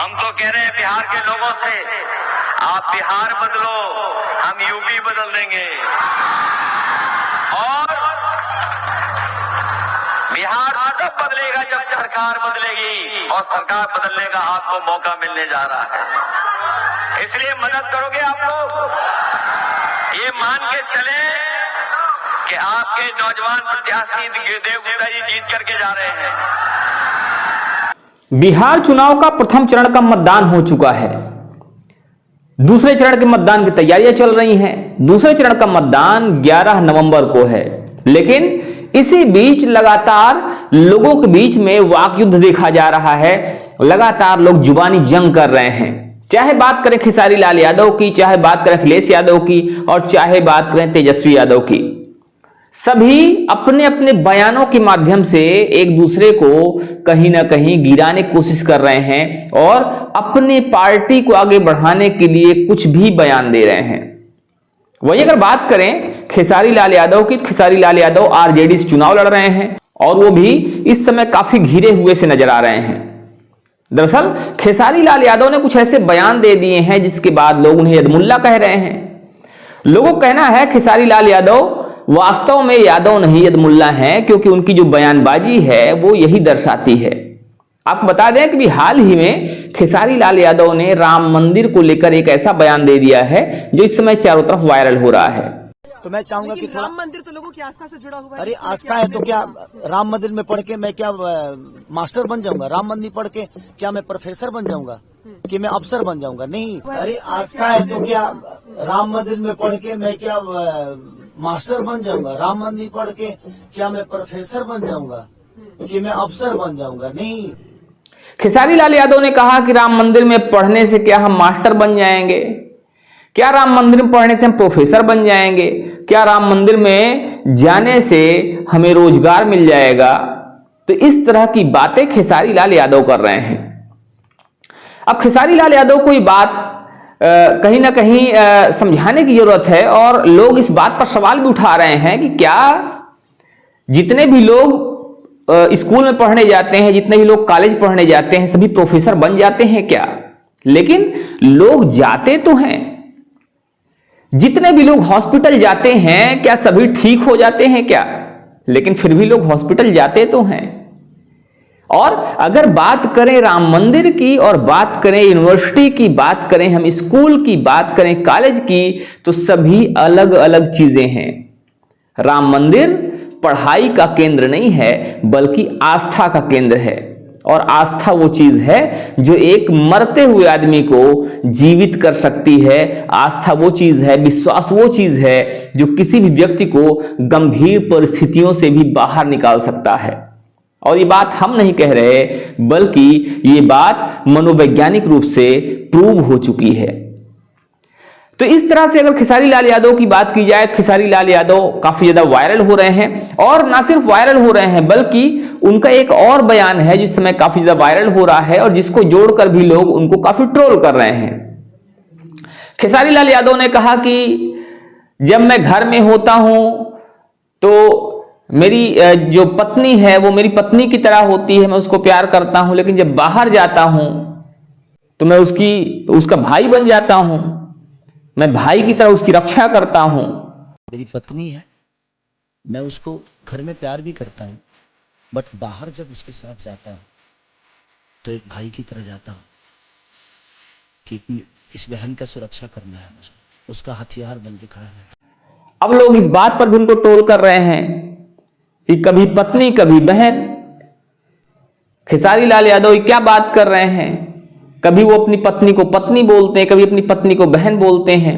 हम तो कह रहे हैं बिहार के लोगों से, आप बिहार बदलो, हम यूपी बदल देंगे। और बिहार तब बदलेगा जब सरकार बदलेगी, और सरकार बदलने का आपको मौका मिलने जा रहा है। इसलिए मदद करोगे आप लोग, ये मान के चले कि आपके नौजवान प्रत्याशी देवगुप्ता जी जीत करके जा रहे हैं। बिहार चुनाव का प्रथम चरण का मतदान हो चुका है। दूसरे चरण के मतदान की तैयारियां चल रही हैं। दूसरे चरण का मतदान 11 नवंबर को है। लेकिन इसी बीच लगातार लोगों के बीच में वाक युद्ध देखा जा रहा है। लगातार लोग जुबानी जंग कर रहे हैं। चाहे बात करें खेसारी लाल यादव की, चाहे बात करें अखिलेश यादव की, और चाहे बात करें तेजस्वी यादव की, सभी अपने अपने बयानों के माध्यम से एक दूसरे को कहीं ना कहीं गिराने की कोशिश कर रहे हैं और अपने पार्टी को आगे बढ़ाने के लिए कुछ भी बयान दे रहे हैं। वही अगर बात करें खेसारी लाल यादव की, तो खेसारी लाल यादव आरजेडी से चुनाव लड़ रहे हैं और वो भी इस समय काफी घिरे हुए से नजर आ रहे हैं। दरअसल खेसारी लाल यादव ने कुछ ऐसे बयान दे दिए हैं जिसके बाद लोग उन्हें यदमुल्ला कह रहे हैं। लोगों का कहना है खेसारी लाल यादव वास्तव में यादव नहीं यदमुल्ला हैं, क्योंकि उनकी जो बयानबाजी है वो यही दर्शाती है। आपको बता दें कि हाल ही में खेसारी लाल यादव ने राम मंदिर को लेकर एक ऐसा बयान दे दिया है जो इस समय चारों तरफ वायरल हो रहा है। तो मैं चाहूंगा कि राम मंदिर तो लोगों की आस्था से जुड़ा हुआ है। अरे आस्था है तो क्या राम मंदिर में पढ़ के मैं क्या मास्टर बन जाऊंगा? राम मंदिर पढ़ के क्या मैं प्रोफेसर बन जाऊंगा कि मैं अफसर बन जाऊंगा? नहीं। अरे आस्था है तो क्या राम मंदिर में पढ़ के मैं क्या मास्टर बन जाऊंगा? राम मंदिर पढ़ के क्या मैं प्रोफेसर बन जाऊंगा कि मैं अफसर बन जाऊंगा? नहीं। खेसारी लाल यादव ने कहा कि राम मंदिर में पढ़ने से क्या हम मास्टर बन जाएंगे? क्या राम मंदिर में पढ़ने से हम प्रोफेसर बन जाएंगे? क्या राम मंदिर में जाने से हमें रोजगार मिल जाएगा? तो इस तरह की बातें खेसारी लाल यादव कर रहे हैं। अब खेसारी लाल यादव को ये बात कहीं ना कहीं समझाने की जरूरत है और लोग इस बात पर सवाल भी उठा रहे हैं कि क्या जितने भी लोग स्कूल में पढ़ने जाते हैं, जितने भी लोग कॉलेज पढ़ने जाते हैं, सभी प्रोफेसर बन जाते हैं क्या? लेकिन लोग जाते तो हैं। जितने भी लोग हॉस्पिटल जाते हैं क्या सभी ठीक हो जाते हैं क्या? लेकिन फिर भी लोग हॉस्पिटल जाते तो हैं। और अगर बात करें राम मंदिर की और बात करें यूनिवर्सिटी की, बात करें हम स्कूल की, बात करें कॉलेज की, तो सभी अलग अलग चीजें हैं। राम मंदिर पढ़ाई का केंद्र नहीं है बल्कि आस्था का केंद्र है। और आस्था वो चीज है जो एक मरते हुए आदमी को जीवित कर सकती है। आस्था वो चीज है, विश्वास वो चीज है जो किसी भी व्यक्ति को गंभीर परिस्थितियों से भी बाहर निकाल सकता है। और ये बात हम नहीं कह रहे बल्कि ये बात मनोवैज्ञानिक रूप से प्रूव हो चुकी है। तो इस तरह से अगर खेसारी लाल यादव की बात की जाए तो खेसारी लाल यादव काफी ज्यादा वायरल हो रहे हैं। और ना सिर्फ वायरल हो रहे हैं बल्कि उनका एक और बयान है जिस समय काफी ज्यादा वायरल हो रहा है और जिसको जोड़कर भी लोग उनको काफी ट्रोल कर रहे हैं। खेसारी लाल यादव ने कहा कि जब मैं घर में होता हूं तो मेरी जो पत्नी है वो मेरी पत्नी की तरह होती है, मैं उसको प्यार करता हूं। लेकिन जब बाहर जाता हूं तो मैं उसका भाई बन जाता हूं, मैं भाई की तरह उसकी रक्षा करता हूं। मेरी पत्नी है, मैं उसको घर में प्यार भी करता हूँ, बट बाहर जब उसके साथ जाता हूँ तो एक भाई की तरह जाता हूँ कि इस बहन का सुरक्षा करना है, उसका हथियार बन के खड़ा है। अब लोग इस बात पर भी उनको ट्रोल कर रहे हैं कि कभी पत्नी कभी बहन। खेसारी लाल यादव क्या बात कर रहे हैं? कभी वो अपनी पत्नी को पत्नी बोलते हैं, कभी अपनी पत्नी को बहन बोलते हैं।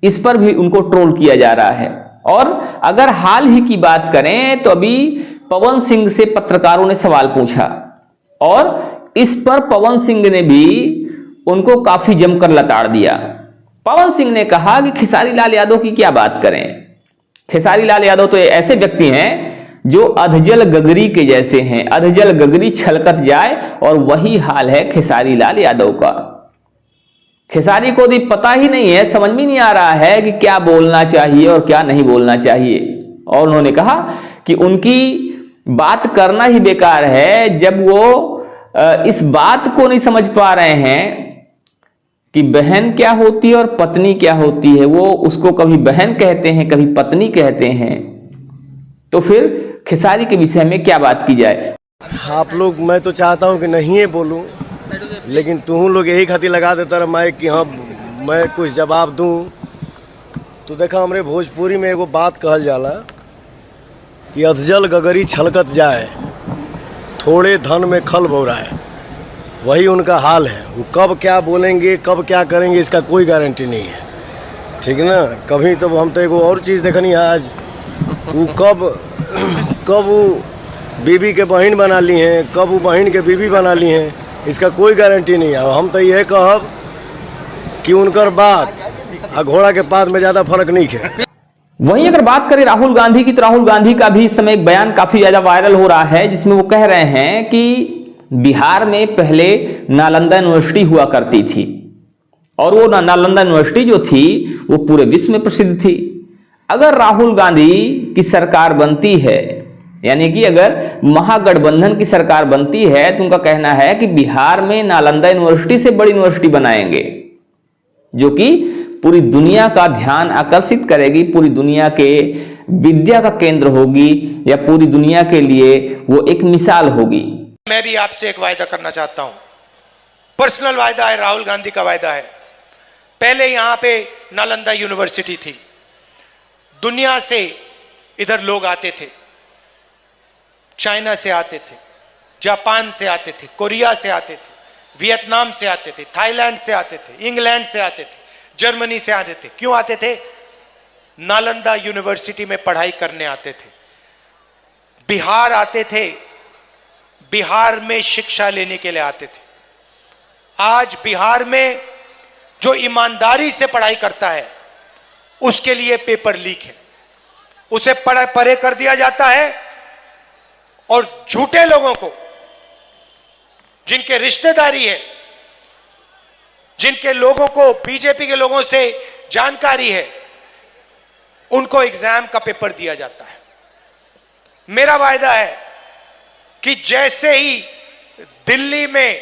इस पर भी उनको ट्रोल किया जा रहा है। और अगर हाल ही की बात करें तो अभी पवन सिंह से पत्रकारों ने सवाल पूछा और इस पर पवन सिंह ने भी उनको काफी जमकर लताड़ दिया। पवन सिंह ने कहा कि खेसारी लाल यादव की क्या बात करें। खेसारी लाल यादव तो ऐसे व्यक्ति हैं जो अधजल गगरी के जैसे हैं। अधजल गगरी छलकत जाए और वही हाल है खेसारी लाल यादव का। खेसारी को भी पता ही नहीं है, समझ में नहीं आ रहा है कि क्या बोलना चाहिए और क्या नहीं बोलना चाहिए। और उन्होंने कहा कि उनकी बात करना ही बेकार है जब वो इस बात को नहीं समझ पा रहे हैं कि बहन क्या होती है और पत्नी क्या होती है। वो उसको कभी बहन कहते हैं, कभी पत्नी कहते हैं। तो फिर खेसारी के विषय में क्या बात की जाए? आप लोग, मैं तो चाहता हूं कि नहीं है बोलूं, लेकिन तुम लोग यही खातिर लगा देता रहा मैं कि हाँ मैं कुछ जवाब दूं। तो देखा, हमरे भोजपुरी में एगो बात कहल जाला कि अधजल गगरी छलकत जाए, थोड़े धन में खल बौराए। वही उनका हाल है। वो कब क्या बोलेंगे, कब क्या करेंगे, इसका कोई गारंटी नहीं है, ठीक ना। कभी तो हम तो एगो और चीज़ देखनी है आज, वो कब वो बीबी के बहन बना ली हैं, कब वो बहन के बीबी बना ली हैं, इसका कोई गारंटी नहीं है। हम तो यह कहब कि उनकर बात और घोड़ा के पात में ज़्यादा फर्क नहीं है। वहीं अगर बात करें राहुल गांधी की, तो राहुल गांधी का भी इस समय एक बयान काफी ज्यादा वायरल हो रहा है, जिसमें वो कह रहे हैं कि बिहार में पहले नालंदा यूनिवर्सिटी हुआ करती थी और वो नालंदा यूनिवर्सिटी जो थी वो पूरे विश्व में प्रसिद्ध थी। अगर राहुल गांधी की सरकार बनती है, यानी कि अगर महागठबंधन की सरकार बनती है, तो उनका कहना है कि बिहार में नालंदा यूनिवर्सिटी से बड़ी यूनिवर्सिटी बनाएंगे, जो कि पूरी दुनिया का ध्यान आकर्षित करेगी, पूरी दुनिया के विद्या का केंद्र होगी, या पूरी दुनिया के लिए वो एक मिसाल होगी। मैं भी आपसे एक वायदा करना चाहता हूं, पर्सनल वायदा है, राहुल गांधी का वायदा है। पहले यहां पे नालंदा यूनिवर्सिटी थी, दुनिया से इधर लोग आते थे, चाइना से आते थे, जापान से आते थे, कोरिया से आते थे, वियतनाम से आते थे, थाईलैंड से आते थे, इंग्लैंड से आते थे, जर्मनी से आते थे। क्यों आते थे? नालंदा यूनिवर्सिटी में पढ़ाई करने आते थे। बिहार आते थे, बिहार में शिक्षा लेने के लिए आते थे। आज बिहार में जो ईमानदारी से पढ़ाई करता है उसके लिए पेपर लीक है, उसे परे कर दिया जाता है, और झूठे लोगों को, जिनके रिश्तेदारी है, जिनके लोगों को बीजेपी के लोगों से जानकारी है, उनको एग्जाम का पेपर दिया जाता है। मेरा वायदा है कि जैसे ही दिल्ली में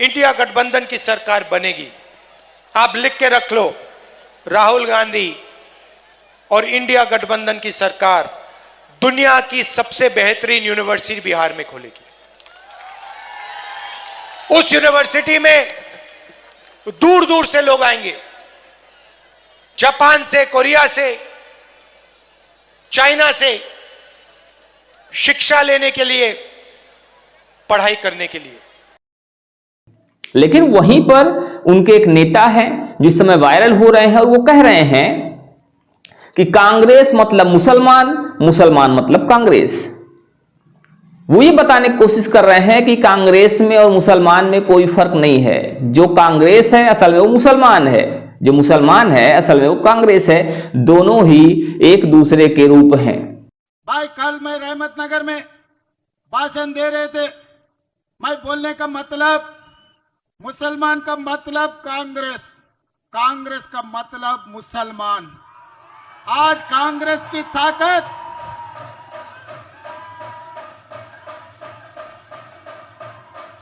इंडिया गठबंधन की सरकार बनेगी, आप लिख के रख लो, राहुल गांधी और इंडिया गठबंधन की सरकार दुनिया की सबसे बेहतरीन यूनिवर्सिटी बिहार में खोलेगी। उस यूनिवर्सिटी में दूर दूर से लोग आएंगे, जापान से, कोरिया से, चाइना से, शिक्षा लेने के लिए, पढ़ाई करने के लिए। लेकिन वहीं पर उनके एक नेता हैं जो इस समय वायरल हो रहे हैं, और वो कह रहे हैं कि कांग्रेस मतलब मुसलमान, मुसलमान मतलब कांग्रेस। वो ये बताने की कोशिश कर रहे हैं कि कांग्रेस में और मुसलमान में कोई फर्क नहीं है। जो कांग्रेस है असल में वो मुसलमान है, जो मुसलमान है असल में वो कांग्रेस है। दोनों ही एक दूसरे के रूप हैं। भाई, कल मैं रहमतनगर में भाषण दे रहे थे, मैं बोलने का मतलब, मुसलमान का मतलब कांग्रेस, कांग्रेस का मतलब मुसलमान। आज कांग्रेस की ताकत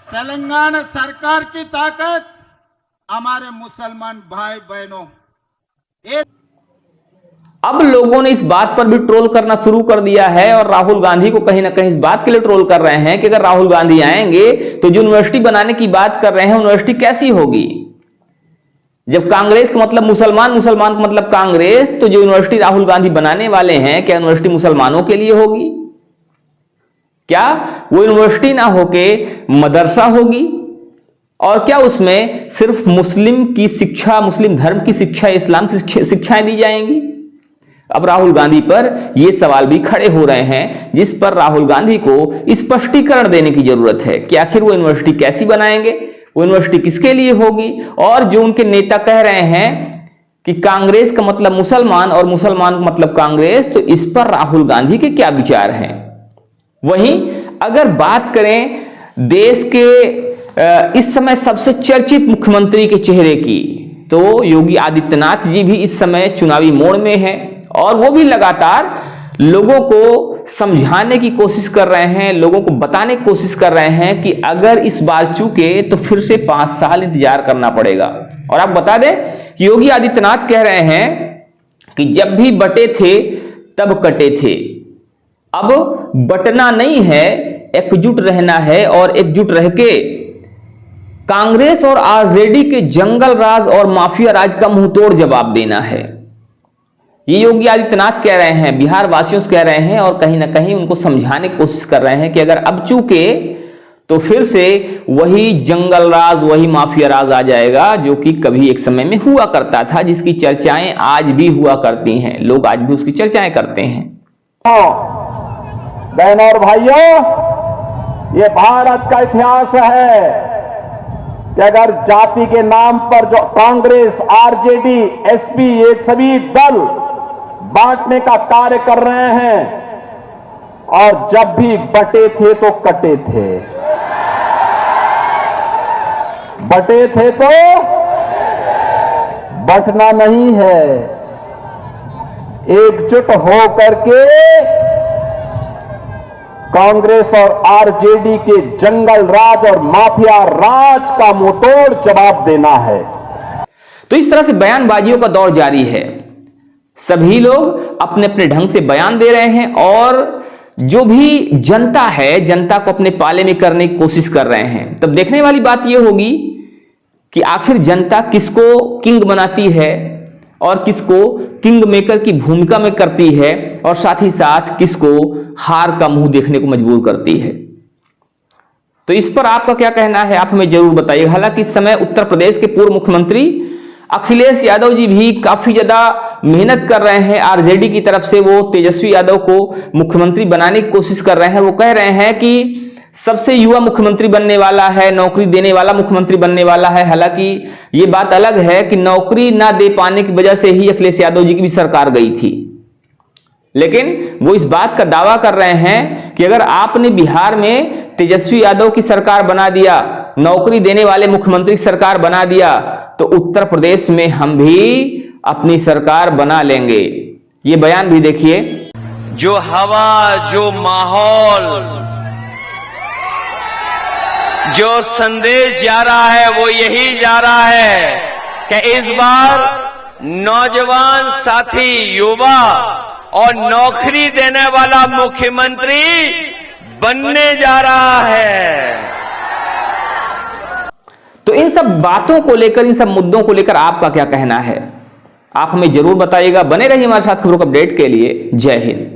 तेलंगाना सरकार की ताकत हमारे मुसलमान भाई बहनों। अब लोगों ने इस बात पर भी ट्रोल करना शुरू कर दिया है, और राहुल गांधी को कहीं ना कहीं इस बात के लिए ट्रोल कर रहे हैं कि अगर राहुल गांधी आएंगे तो जो यूनिवर्सिटी बनाने की बात कर रहे हैं, यूनिवर्सिटी कैसी होगी? जब कांग्रेस का मतलब मुसलमान, मुसलमान का मतलब कांग्रेस, तो जो यूनिवर्सिटी राहुल गांधी बनाने वाले हैं, क्या यूनिवर्सिटी मुसलमानों के लिए होगी? क्या वो यूनिवर्सिटी ना होके मदरसा होगी? और क्या उसमें सिर्फ मुस्लिम की शिक्षा, मुस्लिम धर्म की शिक्षा, इस्लाम की शिक्षाएं दी जाएंगी? अब राहुल गांधी पर यह सवाल भी खड़े हो रहे हैं, जिस पर राहुल गांधी को स्पष्टीकरण देने की जरूरत है कि आखिर वो यूनिवर्सिटी कैसी बनाएंगे, वो यूनिवर्सिटी किसके लिए होगी। और जो उनके नेता कह रहे हैं कि कांग्रेस का मतलब मुसलमान और मुसलमान का मतलब कांग्रेस, तो इस पर राहुल गांधी के क्या विचार हैं? वहीं अगर बात करें देश के इस समय सबसे चर्चित मुख्यमंत्री के चेहरे की, तो योगी आदित्यनाथ जी भी इस समय चुनावी मोड़ में हैं, और वो भी लगातार लोगों को समझाने की कोशिश कर रहे हैं, लोगों को बताने की कोशिश कर रहे हैं कि अगर इस बार चूके तो फिर से 5 साल इंतजार करना पड़ेगा। और आप बता दें कि योगी आदित्यनाथ कह रहे हैं कि जब भी बटे थे तब कटे थे, अब बटना नहीं है, एकजुट रहना है और एकजुट रह के कांग्रेस और आरजेडी के जंगल राज और माफिया राज का मुंहतोड़ जवाब देना है। ये योगी आदित्यनाथ कह रहे हैं, बिहार वासियों से कह रहे हैं और कहीं ना कहीं उनको समझाने की कोशिश कर रहे हैं कि अगर अब चूके तो फिर से वही जंगल राज, वही माफिया राज आ जाएगा जो कि कभी एक समय में हुआ करता था, जिसकी चर्चाएं आज भी हुआ करती हैं, लोग आज भी उसकी चर्चाएं करते हैं। बहनों और भाइयों, ये भारत का इतिहास है कि अगर जाति के नाम पर जो कांग्रेस, आरजेडी, एसपी, ये सभी दल बांटने का कार्य कर रहे हैं और जब भी बटे थे तो कटे थे, बटे थे तो बटना नहीं है, एकजुट हो करके कांग्रेस और आरजेडी के जंगल राज और माफिया राज का मुंहतोड़ जवाब देना है। तो इस तरह से बयानबाजियों का दौर जारी है, सभी लोग अपने अपने ढंग से बयान दे रहे हैं और जो भी जनता है, जनता को अपने पाले में करने की कोशिश कर रहे हैं। तब देखने वाली बात यह होगी कि आखिर जनता किसको किंग बनाती है और किसको किंग मेकर की भूमिका में करती है और साथ ही साथ किसको हार का मुंह देखने को मजबूर करती है। तो इस पर आपका क्या कहना है, आप हमें जरूर बताइए। हालांकि इस समय उत्तर प्रदेश के पूर्व मुख्यमंत्री अखिलेश यादव जी भी काफी ज्यादा मेहनत कर रहे हैं, आरजेडी की तरफ से वो तेजस्वी यादव को मुख्यमंत्री बनाने की कोशिश कर रहे हैं। वो कह रहे हैं कि सबसे युवा मुख्यमंत्री बनने वाला है, नौकरी देने वाला मुख्यमंत्री बनने वाला है। हालांकि ये बात अलग है कि नौकरी ना दे पाने की वजह से ही अखिलेश यादव जी की भी सरकार गई थी, लेकिन वो इस बात का दावा कर रहे हैं कि अगर आपने बिहार में तेजस्वी यादव की सरकार बना दिया, नौकरी देने वाले मुख्यमंत्री की सरकार बना दिया, तो उत्तर प्रदेश में हम भी अपनी सरकार बना लेंगे। ये बयान भी देखिए। जो हवा, जो माहौल, जो संदेश जा रहा है वो यही जा रहा है कि इस बार नौजवान साथी, युवा और नौकरी देने वाला मुख्यमंत्री बनने जा रहा है। तो इन सब बातों को लेकर, इन सब मुद्दों को लेकर आपका क्या कहना है, आप हमें जरूर बताइएगा। बने रहिए हमारे साथ खबरों को अपडेट के लिए। जय हिंद।